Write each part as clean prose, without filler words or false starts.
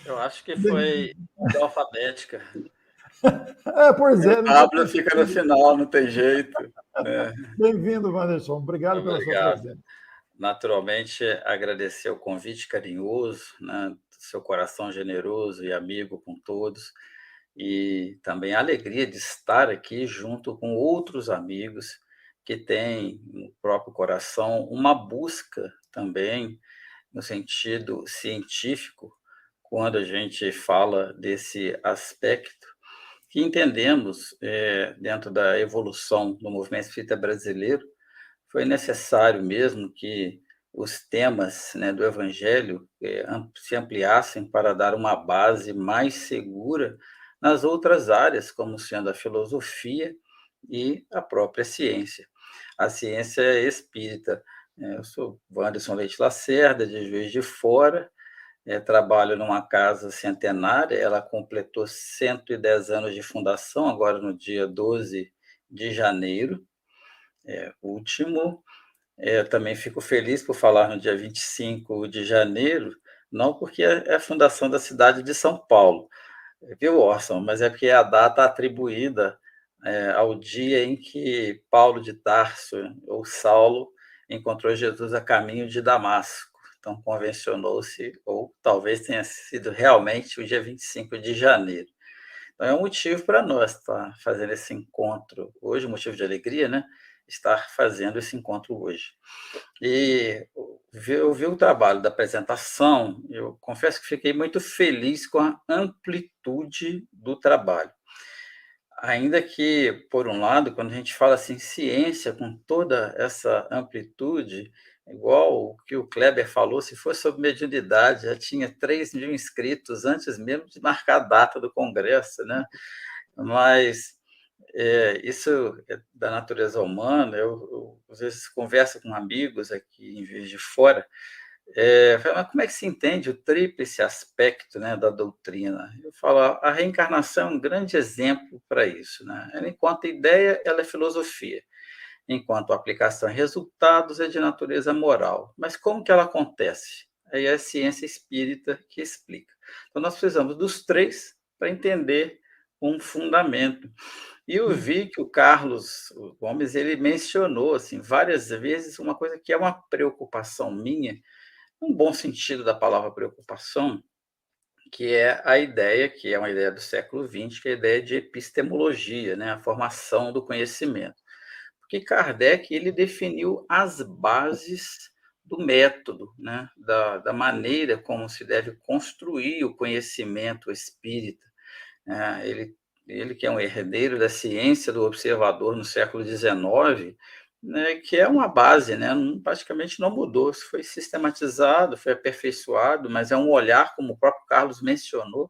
Eu acho que Bem- foi alfabética. Pois é, nunca Pablo pensei. fica no final, não tem jeito, né? Bem-vindo, Wanderson. Obrigado pela sua Obrigado. presença. Naturalmente, agradecer o convite carinhoso, né, seu coração generoso e amigo com todos, e também a alegria de estar aqui junto com outros amigos que têm no próprio coração uma busca também no sentido científico, quando a gente fala desse aspecto que entendemos, dentro da evolução do movimento espírita brasileiro, foi necessário mesmo que os temas, né, do evangelho, se ampliassem para dar uma base mais segura nas outras áreas, como sendo a filosofia e a própria ciência. A ciência espírita. Eu sou Wanderson Leite Lacerda, de Juiz de Fora, trabalho numa casa centenária, ela completou 110 anos de fundação, agora no dia 12 de janeiro, último. Também fico feliz por falar no dia 25 de janeiro, não porque é a fundação da cidade de São Paulo, viu, Orson? Mas é porque é a data atribuída ao dia em que Paulo de Tarso, ou Saulo, encontrou Jesus a caminho de Damasco. Então, convencionou-se, ou talvez tenha sido realmente o dia 25 de janeiro. Então, é um motivo para nós estar fazendo esse encontro hoje, um motivo de alegria, né? Estar fazendo esse encontro hoje. E eu vi o trabalho da apresentação, eu confesso que fiquei muito feliz com a amplitude do trabalho. Ainda que, por um lado, quando a gente fala assim, ciência com toda essa amplitude, igual o que o Kleber falou, se fosse sobre mediunidade, já tinha 3.000 inscritos antes mesmo de marcar a data do congresso, né? Mas isso é da natureza humana. Eu, às vezes, converso com amigos aqui em Juiz de Fora, falo, mas como é que se entende o tríplice aspecto, né, da doutrina? Eu falo, a reencarnação é um grande exemplo para isso, né? Ela, enquanto ideia, ela é filosofia, enquanto aplicação e resultados é de natureza moral. Mas como que ela acontece? Aí é a ciência espírita que explica. Então, nós precisamos dos três para entender um fundamento. E eu vi que o Carlos Gomes, ele mencionou assim várias vezes uma coisa que é uma preocupação minha, um bom sentido da palavra preocupação, que é a ideia, que é uma ideia do século XX, que é a ideia de epistemologia, né, a formação do conhecimento. Porque Kardec ele definiu as bases do método, né, da maneira como se deve construir o conhecimento espírita. Ele que é um herdeiro da ciência do observador no século XIX, né, que é uma base, né, praticamente não mudou, isso foi sistematizado, foi aperfeiçoado, mas é um olhar, como o próprio Carlos mencionou,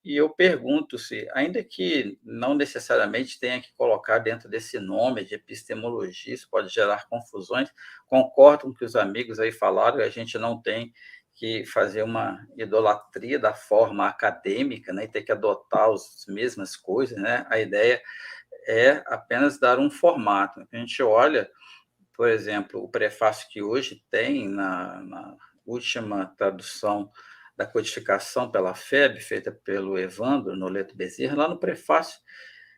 e eu pergunto se, ainda que não necessariamente tenha que colocar dentro desse nome de epistemologia, isso pode gerar confusões, concordo com o que os amigos aí falaram, a gente não tem que fazer uma idolatria da forma acadêmica, né, e ter que adotar as mesmas coisas, né? A ideia é apenas dar um formato. A gente olha, por exemplo, o prefácio que hoje tem na última tradução da codificação pela FEB, feita pelo Evandro Noleto Bezerra, lá no prefácio,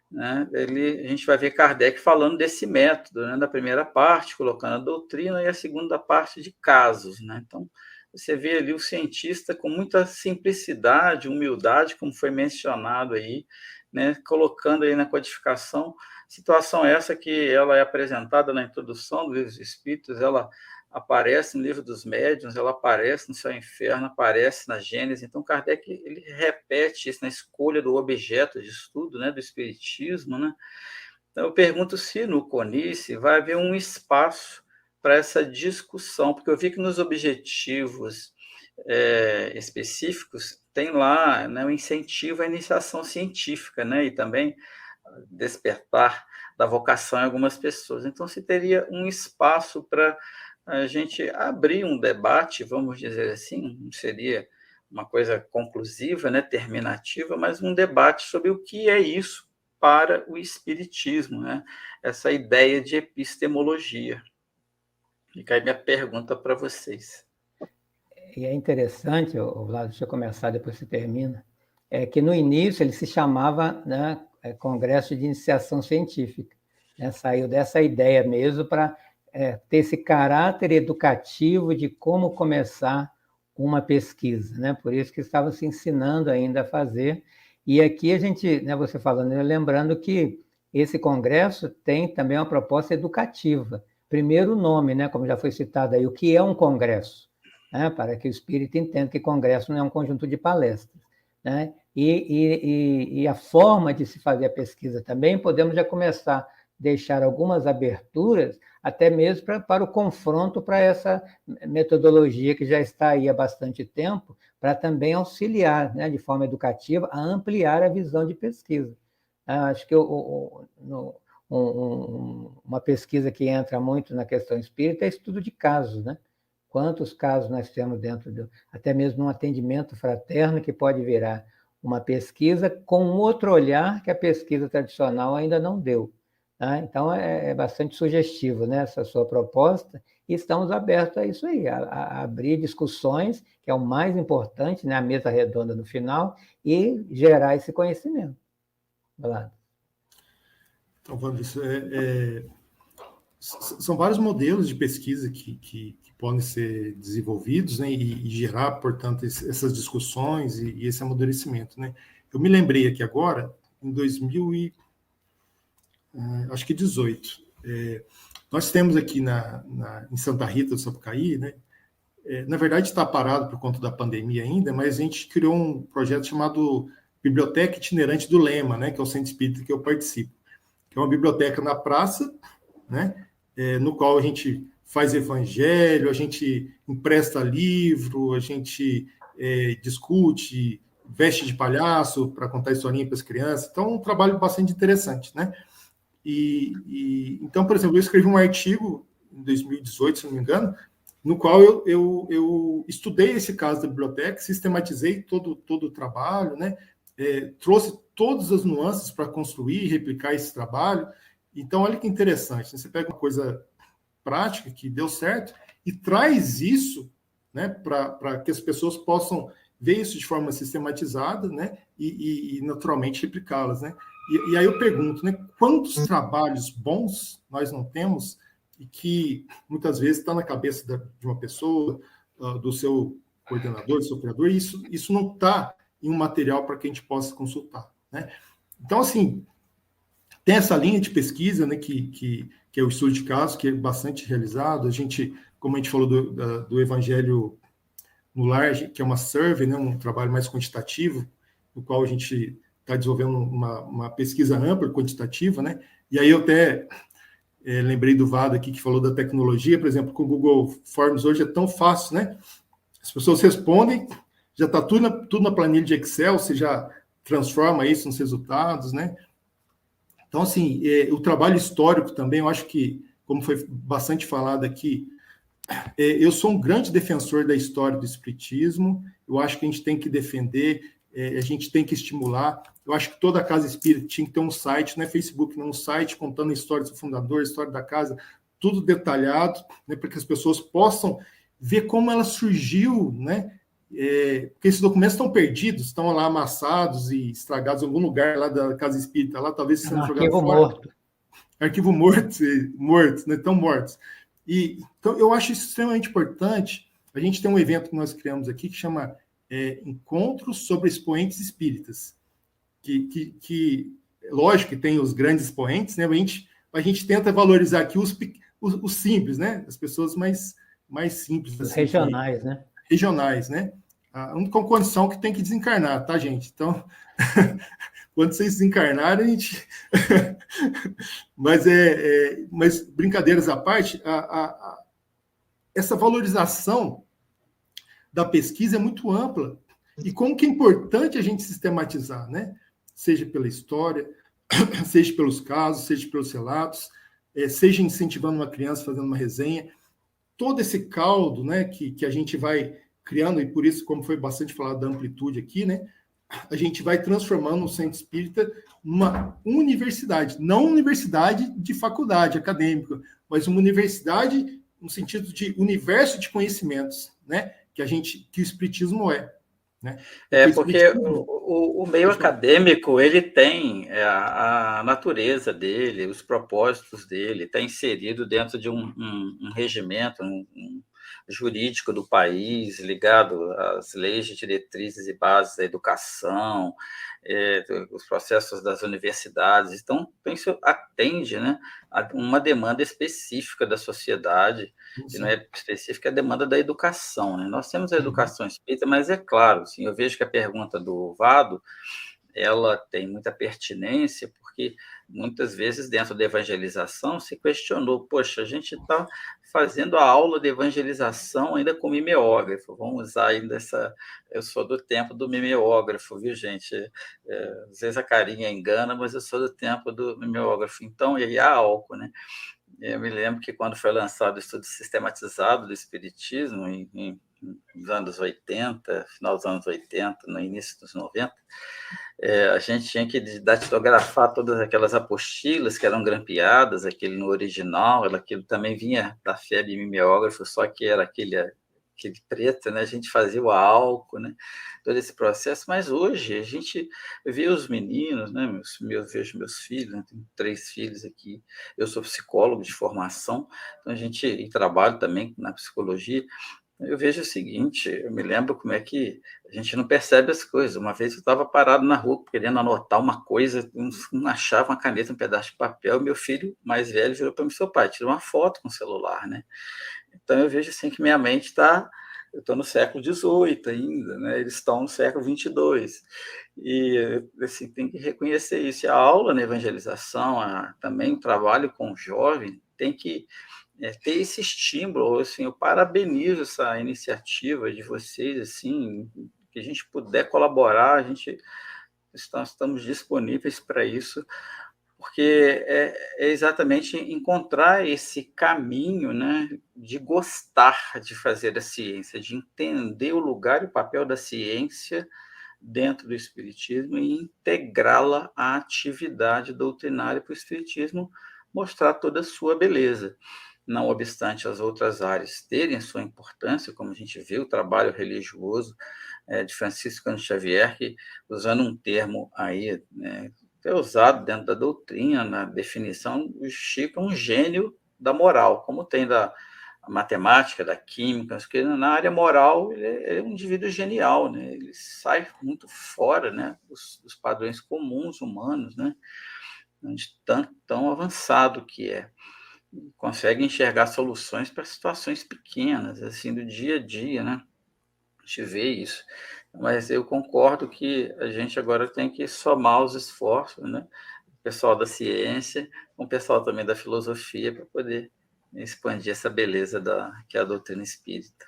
né, a gente vai ver Kardec falando desse método, né, da primeira parte, colocando a doutrina, e a segunda parte de casos. Né? Então, você vê ali o cientista com muita simplicidade, humildade, como foi mencionado aí, né, colocando aí na codificação, situação essa que ela é apresentada na introdução do Livro dos Espíritos, ela aparece no Livro dos Médiuns, ela aparece no Céu e Inferno, aparece na Gênesis. Então, Kardec ele repete isso na escolha do objeto de estudo, né, do Espiritismo. Né? Então, eu pergunto se no CONICE vai haver um espaço para essa discussão, porque eu vi que nos objetivos específicos tem lá, né, o incentivo à iniciação científica, né, e também despertar da vocação em algumas pessoas. Então, se teria um espaço para a gente abrir um debate, vamos dizer assim, não seria uma coisa conclusiva, né, terminativa, mas um debate sobre o que é isso para o espiritismo, né? Essa ideia de epistemologia. Fica aí minha pergunta para vocês. E é interessante, Vlado, deixa eu começar, depois você termina, é que no início ele se chamava, né, Congresso de Iniciação Científica, né? Saiu dessa ideia mesmo para ter esse caráter educativo de como começar uma pesquisa, né? Por isso que estava se ensinando ainda a fazer. E aqui a gente, né, você falando, lembrando que esse congresso tem também uma proposta educativa. Primeiro o nome, né, como já foi citado aí, o que é um congresso? Né, para que o espírito entenda que congresso não é um conjunto de palestras. Né? E a forma de se fazer a pesquisa também, podemos já começar a deixar algumas aberturas, até mesmo para o confronto, para essa metodologia que já está aí há bastante tempo, para também auxiliar, né, de forma educativa, a ampliar a visão de pesquisa. Acho que uma pesquisa que entra muito na questão espírita é estudo de casos, né? Quantos casos nós temos dentro até mesmo um atendimento fraterno que pode virar uma pesquisa com um outro olhar que a pesquisa tradicional ainda não deu. Tá? Então, é bastante sugestivo, né, essa sua proposta, e estamos abertos a isso aí, a abrir discussões, que é o mais importante, né, a mesa redonda no final, e gerar esse conhecimento. Vlado. Então, Wanderson, são vários modelos de pesquisa que podem ser desenvolvidos, né, e gerar, portanto, essas discussões e esse amadurecimento. Né? Eu me lembrei aqui agora, em 2018, nós temos aqui em Santa Rita do Sapucaí, né, na verdade está parado por conta da pandemia ainda, mas a gente criou um projeto chamado Biblioteca Itinerante do Lema, né, que é o centro espírita que eu participo, que é uma biblioteca na praça, né, no qual a gente faz evangelho, a gente empresta livro, a gente discute, veste de palhaço para contar historinha para as crianças. Então, é um trabalho bastante interessante, né? Então, por exemplo, eu escrevi um artigo em 2018, se não me engano, no qual eu estudei esse caso da biblioteca, sistematizei todo o trabalho, né? Trouxe todas as nuances para construir e replicar esse trabalho. Então, olha que interessante, né? Você pega uma coisa prática que deu certo e traz isso, né, para que as pessoas possam ver isso de forma sistematizada, né, e naturalmente replicá-las, né? E aí eu pergunto, né, quantos trabalhos bons nós não temos e que muitas vezes está na cabeça de uma pessoa, do seu coordenador, do seu criador, e isso não está em um material para que a gente possa consultar, né? Então, assim, tem essa linha de pesquisa, né, que é o estudo de casos, que é bastante realizado. A gente, como a gente falou do Evangelho no Lar, que é uma survey, né, um trabalho mais quantitativo, no qual a gente está desenvolvendo uma pesquisa ampla, quantitativa, né? E aí eu até lembrei do Vado aqui, que falou da tecnologia, por exemplo, com o Google Forms hoje é tão fácil, né? As pessoas respondem, já está tudo na planilha de Excel, você já transforma isso nos resultados, né? Então, assim, o trabalho histórico também, eu acho que, como foi bastante falado aqui, eu sou um grande defensor da história do espiritismo, eu acho que a gente tem que defender, a gente tem que estimular, eu acho que toda a casa espírita tinha que ter um site, não é Facebook, não, um site contando a história do seu fundador, a história da casa, tudo detalhado, né, para que as pessoas possam ver como ela surgiu, né? Porque esses documentos estão perdidos, estão lá amassados e estragados em algum lugar lá da casa espírita, lá talvez sendo jogado fora. Morto. Arquivo morto, né? Estão mortos. Então, eu acho isso extremamente importante. A gente tem um evento que nós criamos aqui que chama Encontros sobre Expoentes Espíritas, que lógico que tem os grandes expoentes, né? A gente tenta valorizar aqui os simples, né? As pessoas mais simples. Os assim, regionais, né? Regionais, né? A única condição que tem que desencarnar, tá, gente? Então, quando vocês desencarnarem, a gente... mas brincadeiras à parte, essa valorização da pesquisa é muito ampla. E como que é importante a gente sistematizar, né? Seja pela história, seja pelos casos, seja pelos relatos, seja incentivando uma criança fazendo uma resenha. Todo esse caldo, né, que a gente vai criando, e por isso, como foi bastante falado da amplitude aqui, né, a gente vai transformando o Centro Espírita numa universidade, não universidade de faculdade acadêmica, mas uma universidade no sentido de universo de conhecimentos, né, que o espiritismo é, né? Porque o meio acadêmico ele tem a natureza dele, os propósitos dele, está inserido dentro de um regimento, um jurídico do país, ligado às leis de diretrizes e bases da educação, os processos das universidades. Então, isso atende, né, a uma demanda específica da sociedade, e não é específica, é a demanda da educação, né? Nós temos a educação espírita, mas é claro, assim, eu vejo que a pergunta do Vado, ela tem muita pertinência, porque muitas vezes dentro da evangelização se questionou, poxa, a gente está fazendo a aula de evangelização ainda com mimeógrafo, vamos usar ainda essa... Eu sou do tempo do mimeógrafo, viu, gente? Às vezes a carinha engana, mas eu sou do tempo do mimeógrafo, então, e aí há álcool, né? Eu me lembro que quando foi lançado o estudo sistematizado do Espiritismo, nos anos 80, final dos anos 80, no início dos 90, a gente tinha que datilografar todas aquelas apostilas que eram grampeadas, aquele no original, aquilo também vinha da FEB mimeógrafo, só que era aquele preto, né? A gente fazia o álcool, né? Todo esse processo, mas hoje a gente vê os meninos, né? Vejo meus filhos, né? Tenho 3 filhos aqui, eu sou psicólogo de formação, então e trabalho também na psicologia. Eu vejo o seguinte, eu me lembro como é que a gente não percebe as coisas. Uma vez eu estava parado na rua querendo anotar uma coisa, não achava uma caneta, um pedaço de papel, meu filho mais velho virou para mim, seu pai, tira uma foto com o celular, né? Então eu vejo assim que minha mente está... Eu estou no século XVIII ainda, né? Eles estão no século XXII. E assim, tem que reconhecer isso. E a aula na evangelização, também o trabalho com o jovem, tem que ter esse estímulo. Assim, eu parabenizo essa iniciativa de vocês, assim, que a gente puder colaborar, estamos disponíveis para isso, porque é exatamente encontrar esse caminho, né, de gostar de fazer a ciência, de entender o lugar e o papel da ciência dentro do Espiritismo e integrá-la à atividade doutrinária para o Espiritismo mostrar toda a sua beleza. Não obstante as outras áreas terem sua importância, como a gente vê o trabalho religioso de Francisco Cândido Xavier, que, usando um termo aí, né, é usado dentro da doutrina, na definição, o Chico é um gênio da moral, como tem da matemática, da química, porque na área moral ele é um indivíduo genial, né? Ele sai muito fora, né, dos padrões comuns humanos, né, de tão avançado que é. Consegue enxergar soluções para situações pequenas, assim, do dia a dia, né? A gente vê isso. Mas eu concordo que a gente agora tem que somar os esforços, né? O pessoal da ciência, com o pessoal também da filosofia, para poder expandir essa beleza que é a doutrina espírita.